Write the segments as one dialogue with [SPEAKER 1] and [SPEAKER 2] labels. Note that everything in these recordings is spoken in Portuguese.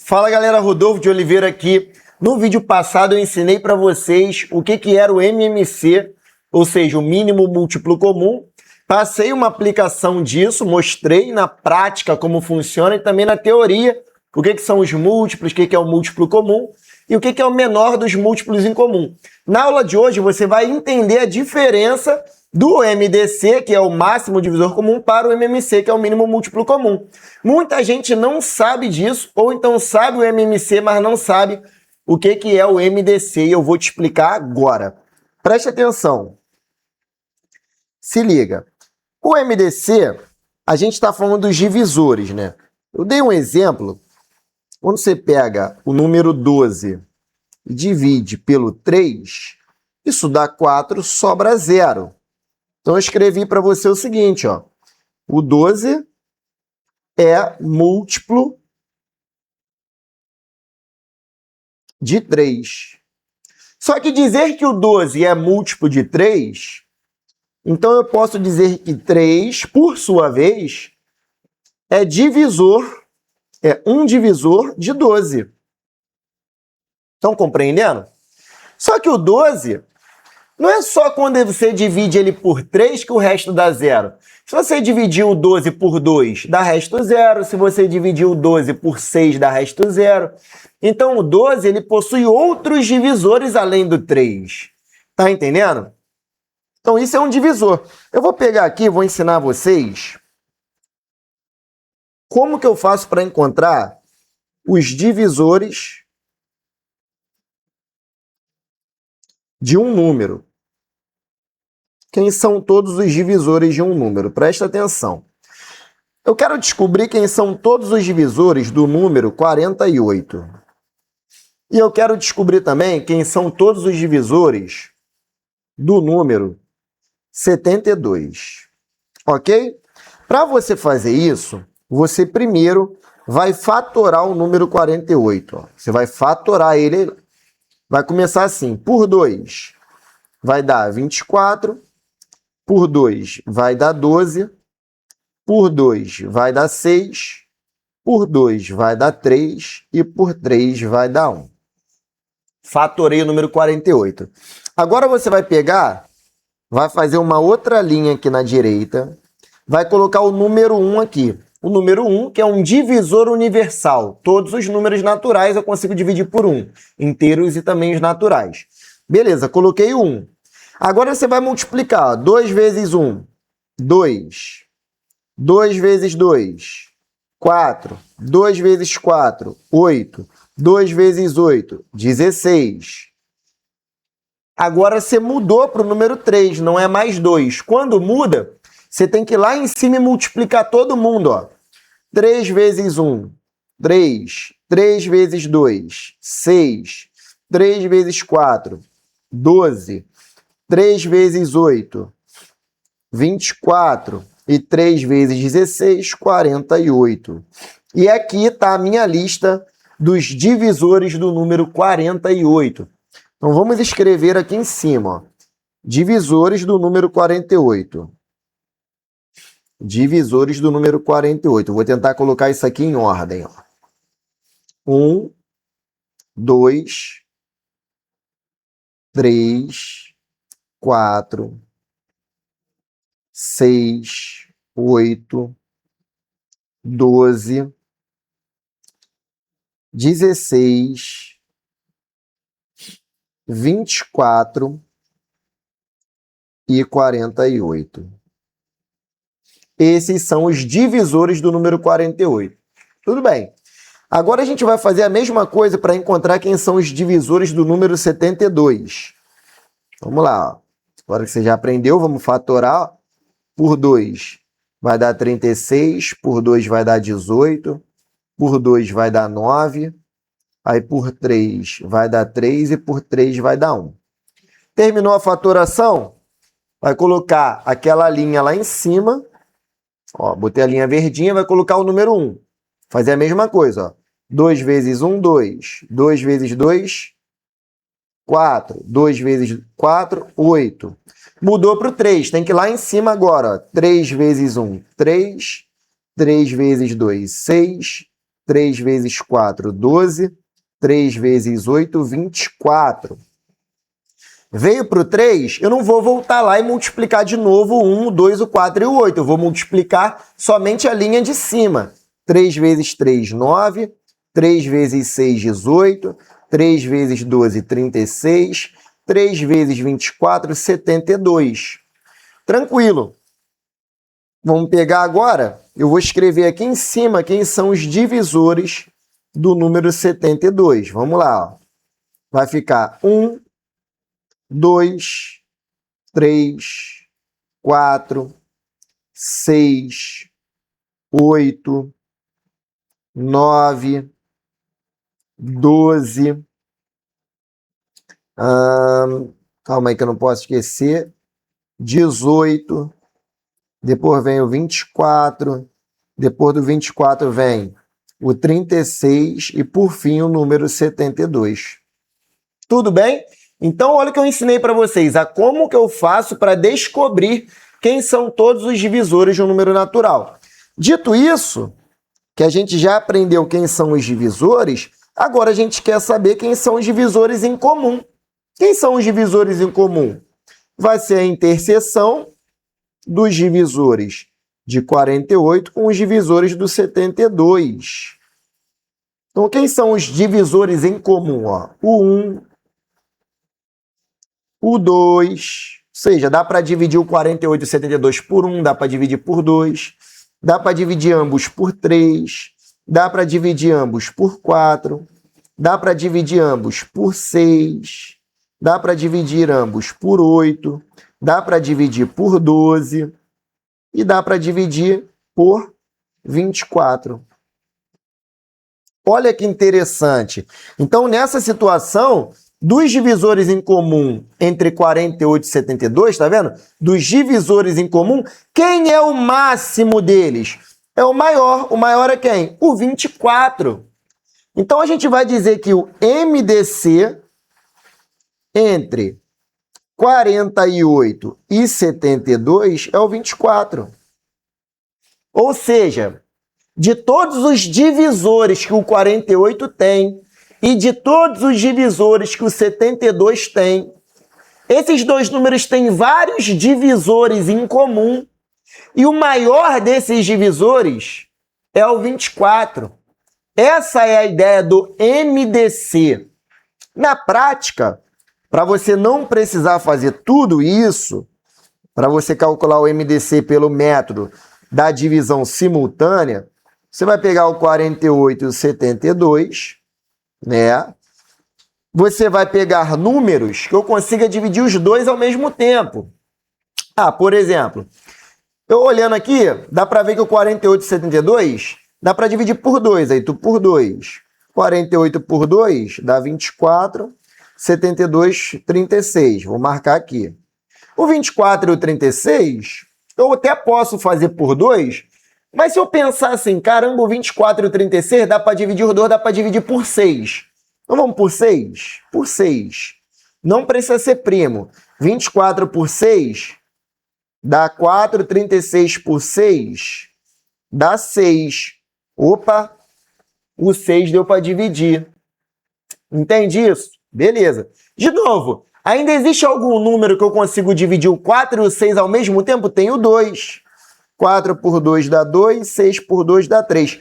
[SPEAKER 1] Fala galera, Rodolfo de Oliveira aqui. No vídeo passado eu ensinei para vocês o que era o MMC, ou seja, o mínimo múltiplo comum. Passei uma aplicação disso, mostrei na prática como funciona e também na teoria o que são os múltiplos, o que é o múltiplo comum e o que é o menor dos múltiplos em comum. Na aula de hoje você vai entender a diferença do MDC, que é o máximo divisor comum, para o MMC, que é o mínimo múltiplo comum. Muita gente não sabe disso, ou então sabe o MMC, mas não sabe o que é o MDC, e eu vou te explicar agora. Preste atenção. Se liga. O MDC, a gente está falando dos divisores, né? Eu dei um exemplo. Quando você pega o número 12 e divide pelo 3, isso dá 4, sobra 0. Então eu escrevi para você o seguinte, ó. O 12 é múltiplo de 3. Só que dizer que o 12 é múltiplo de 3, então eu posso dizer que 3, por sua vez, é um divisor de 12. Estão compreendendo? Só que o 12 não é só quando você divide ele por 3 que o resto dá 0. Se você dividir o 12 por 2, dá resto 0. Se você dividir o 12 por 6, dá resto 0. Então o 12 ele possui outros divisores além do 3. Tá entendendo? Então isso é um divisor. Eu vou pegar aqui e vou ensinar vocês como que eu faço para encontrar os divisores de um número. Quem são todos os divisores de um número? Presta atenção. Eu quero descobrir quem são todos os divisores do número 48. E eu quero descobrir também quem são todos os divisores do número 72. Ok? Para você fazer isso, você primeiro vai fatorar o número 48. Ó. Você vai fatorar ele. Vai começar assim. Por 2 vai dar 24. Por 2 vai dar 12. Por 2 vai dar 6. Por 2 vai dar 3. E por 3 vai dar 1. Fatorei o número 48. Agora você vai pegar, vai fazer uma outra linha aqui na direita, vai colocar o número 1 aqui. O número 1, que é um divisor universal. Todos os números naturais eu consigo dividir por 1. Inteiros e também os naturais. Beleza, coloquei o 1. Agora você vai multiplicar. 2 vezes 1, 2. 2 vezes 2, 4. 2 vezes 4, 8. 2 vezes 8, 16. Agora você mudou para o número 3, não é mais 2. Quando muda, você tem que ir lá em cima e multiplicar todo mundo. Ó. 3 vezes 1, 3. 3 vezes 2, 6. 3 vezes 4, 12. 3 vezes 8, 24. E 3 vezes 16, 48. E aqui está a minha lista dos divisores do número 48. Então vamos escrever aqui em cima. Ó. Divisores do número 48. Divisores do número 48. Vou tentar colocar isso aqui em ordem. 1, 2, 3, 4, 6, 8, 12, 16, 24 e 48. Esses são os divisores do número 48. Tudo bem. Agora a gente vai fazer a mesma coisa para encontrar quem são os divisores do número 72. Vamos lá. Ó. Agora que você já aprendeu, vamos fatorar. Ó. Por 2 vai dar 36, por 2 vai dar 18, por 2 vai dar 9, aí por 3 vai dar 3 e por 3 vai dar 1. Terminou a fatoração? Vai colocar aquela linha lá em cima. Ó, botei a linha verdinha, vai colocar o número 1. Fazer a mesma coisa. Ó. 2 vezes 1, 2. 2 vezes 2, 4. 2 vezes 4, 8. Mudou para o 3. Tem que ir lá em cima agora. Ó. 3 vezes 1, 3. 3 vezes 2, 6. 3 vezes 4, 12. 3 vezes 8, 24. Veio para o 3, eu não vou voltar lá e multiplicar de novo o 1, o 2, o 4 e o 8. Eu vou multiplicar somente a linha de cima. 3 vezes 3, 9. 3 vezes 6, 18. 3 vezes 12, 36. 3 vezes 24, 72. Tranquilo. Vamos pegar agora, eu vou escrever aqui em cima quem são os divisores do número 72. Vamos lá. Ó. Vai ficar 1, 2, 3, 4, 6, 8, 9, 12. Calma aí que eu não posso esquecer. 18. Depois vem o 24. Depois do 24 vem o 36 e, por fim, o número 72. Tudo bem? Então, olha o que eu ensinei para vocês, a como que eu faço para descobrir quem são todos os divisores de um número natural. Dito isso, que a gente já aprendeu quem são os divisores, agora a gente quer saber quem são os divisores em comum. Quem são os divisores em comum? Vai ser a interseção dos divisores de 48 com os divisores do 72. Então, quem são os divisores em comum? Ó? O 1, o 2, ou seja, dá para dividir o 48 e o 72 por 1, dá para dividir por 2, dá para dividir ambos por 3, dá para dividir ambos por 4, dá para dividir ambos por 6, dá para dividir ambos por 8, dá para dividir por 12 e dá para dividir por 24. Olha que interessante. Então, nessa situação, dos divisores em comum entre 48 e 72, tá vendo? Dos divisores em comum, quem é o máximo deles? É o maior. O maior é quem? O 24. Então, a gente vai dizer que o MDC entre 48 e 72 é o 24. Ou seja, de todos os divisores que o 48 tem e de todos os divisores que o 72 tem, esses dois números têm vários divisores em comum e o maior desses divisores é o 24. Essa é a ideia do MDC. Na prática, para você não precisar fazer tudo isso, para você calcular o MDC pelo método da divisão simultânea, você vai pegar o 48 e o 72, né? Você vai pegar números que eu consiga dividir os dois ao mesmo tempo. Por exemplo, eu olhando aqui, dá para ver que o 48 e 72 dá para dividir por 2, aí tu por 2. 48 por 2 dá 24, 72, 36. Vou marcar aqui. O 24 e o 36, eu até posso fazer por 2, mas se eu pensar assim, caramba, o 24 e o 36 dá para dividir os dois, dá para dividir por 6. Então vamos por 6? Por 6. Não precisa ser primo. 24 por 6 dá 4, 36 por 6 dá 6. Opa, o 6 deu para dividir. Entende isso? Beleza. De novo, ainda existe algum número que eu consigo dividir o 4 e o 6 ao mesmo tempo? Tem o 2. 4 por 2 dá 2, 6 por 2 dá 3.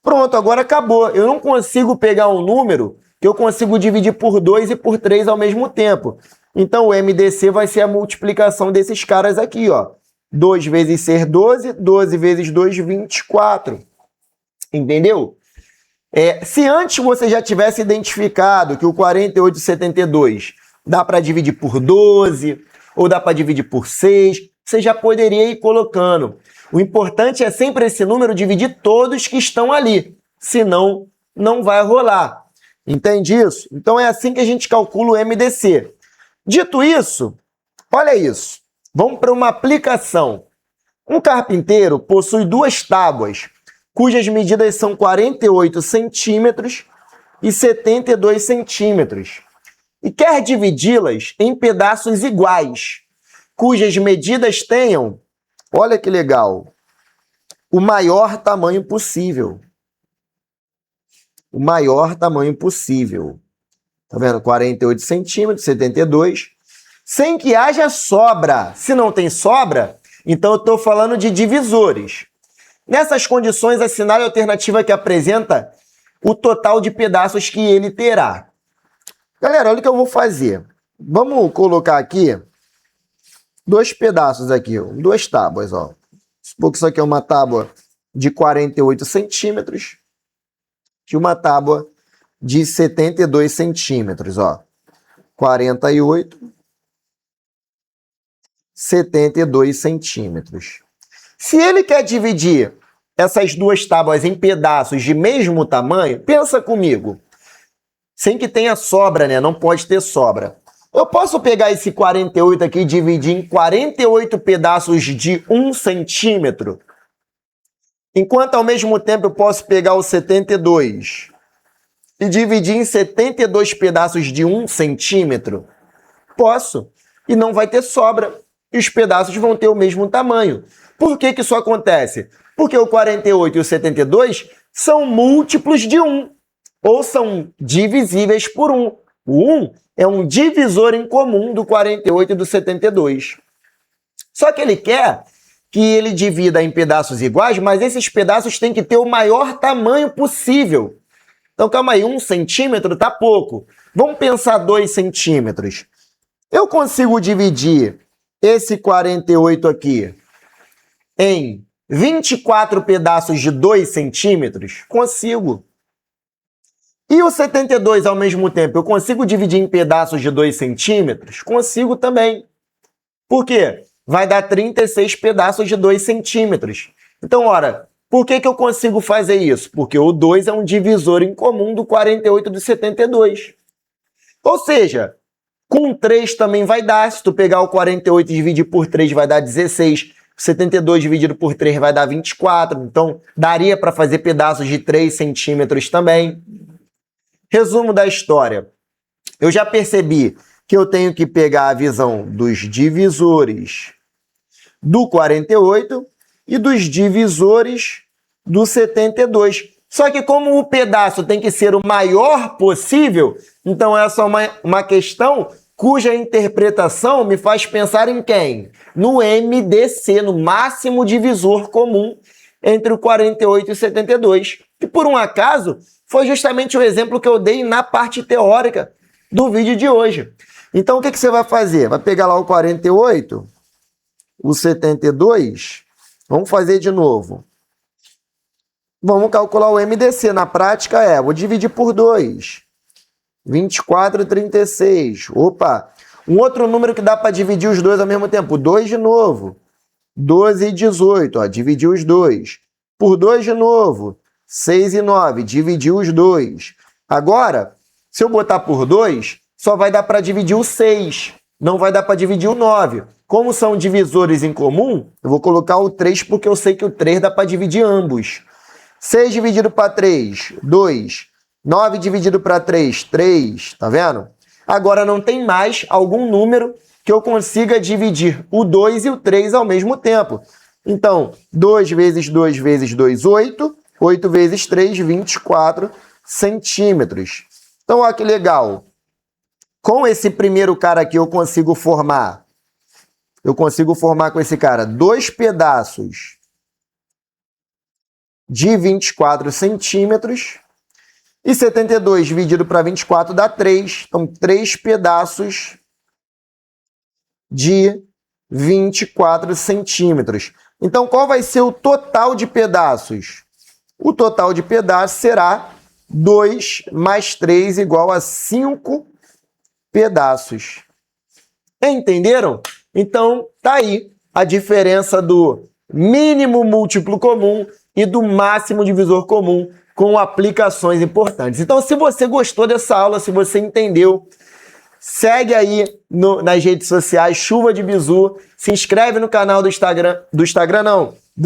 [SPEAKER 1] Pronto, agora acabou. Eu não consigo pegar um número que eu consigo dividir por 2 e por 3 ao mesmo tempo. Então, o MDC vai ser a multiplicação desses caras aqui, ó. 2 vezes 6, 12. 12 vezes 2, 24. Entendeu? Se antes você já tivesse identificado que o 48 e 72 dá para dividir por 12 ou dá para dividir por 6, você já poderia ir colocando. O importante é sempre esse número dividir todos que estão ali, senão não vai rolar. Entende isso? Então é assim que a gente calcula o MDC. Dito isso, olha isso. Vamos para uma aplicação. Um carpinteiro possui duas tábuas, cujas medidas são 48 centímetros e 72 centímetros, e quer dividi-las em pedaços iguais, cujas medidas tenham, olha que legal, o maior tamanho possível. o maior tamanho possível. Tá vendo? 48 centímetros, 72, sem que haja sobra. Se não tem sobra, então eu estou falando de divisores. Nessas condições, assinale a alternativa que apresenta o total de pedaços que ele terá. Galera, olha o que eu vou fazer. Vamos colocar aqui dois pedaços aqui, duas tábuas, ó. Supor que isso aqui é uma tábua de 48 centímetros e uma tábua de 72 centímetros, ó. 48, 72 centímetros. Se ele quer dividir essas duas tábuas em pedaços de mesmo tamanho, pensa comigo. Sem que tenha sobra, né? Não pode ter sobra. Eu posso pegar esse 48 aqui e dividir em 48 pedaços de 1 centímetro? Enquanto ao mesmo tempo eu posso pegar o 72 e dividir em 72 pedaços de 1 centímetro? Posso. E não vai ter sobra. E os pedaços vão ter o mesmo tamanho. Por que que isso acontece? Porque o 48 e o 72 são múltiplos de 1. Ou são divisíveis por 1. O 1 é um divisor em comum do 48 e do 72. Só que ele quer que ele divida em pedaços iguais, mas esses pedaços têm que ter o maior tamanho possível. Então, calma aí, 1 centímetro tá pouco. Vamos pensar 2 centímetros. Eu consigo dividir esse 48 aqui em 24 pedaços de 2 centímetros? Consigo. E o 72, ao mesmo tempo, eu consigo dividir em pedaços de 2 centímetros? Consigo também. Por quê? Vai dar 36 pedaços de 2 centímetros. Então, ora, por que que eu consigo fazer isso? Porque o 2 é um divisor em comum do 48 e do 72. Ou seja, com 3 também vai dar. Se tu pegar o 48 e dividir por 3, vai dar 16. 72 dividido por 3 vai dar 24. Então, daria para fazer pedaços de 3 centímetros também. Resumo da história. Eu já percebi que eu tenho que pegar a visão dos divisores do 48 e dos divisores do 72. Só que como o pedaço tem que ser o maior possível, então essa é uma questão cuja interpretação me faz pensar em quem? No MDC, no máximo divisor comum entre o 48 e o 72. E por um acaso, foi justamente o exemplo que eu dei na parte teórica do vídeo de hoje. Então, o que você vai fazer? Vai pegar lá o 48, o 72, vamos fazer de novo. Vamos calcular o MDC. Na prática vou dividir por 2. 24 e 36. Opa! Um outro número que dá para dividir os dois ao mesmo tempo. 2 de novo. 12 e 18. Ó, dividir os dois. Por 2 de novo. 6 e 9. Dividir os dois. Agora, se eu botar por 2, só vai dar para dividir o 6. Não vai dar para dividir o 9. Como são divisores em comum, eu vou colocar o 3 porque eu sei que o 3 dá para dividir ambos. 6 dividido para 3, 2. 9 dividido para 3, 3. Tá vendo? Agora não tem mais algum número que eu consiga dividir o 2 e o 3 ao mesmo tempo. Então, 2 vezes 2 vezes 2, 8. 8 vezes 3, 24 centímetros. Então, olha que legal. Com esse primeiro cara aqui, eu consigo formar com esse cara 2 pedaços de 24 centímetros. E 72 dividido para 24 dá 3. Então, 3 pedaços de 24 centímetros. Então, qual vai ser o total de pedaços? O total de pedaços será 2 mais 3 igual a 5 pedaços. Entenderam? Então, tá aí a diferença do mínimo múltiplo comum e do máximo divisor comum com aplicações importantes. Então, se você gostou dessa aula, se você entendeu, segue aí nas redes sociais, Chuva de Bizu, se inscreve no canal do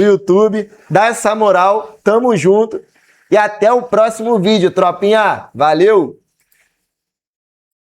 [SPEAKER 1] YouTube, dá essa moral, tamo junto e até o próximo vídeo, tropinha. Valeu!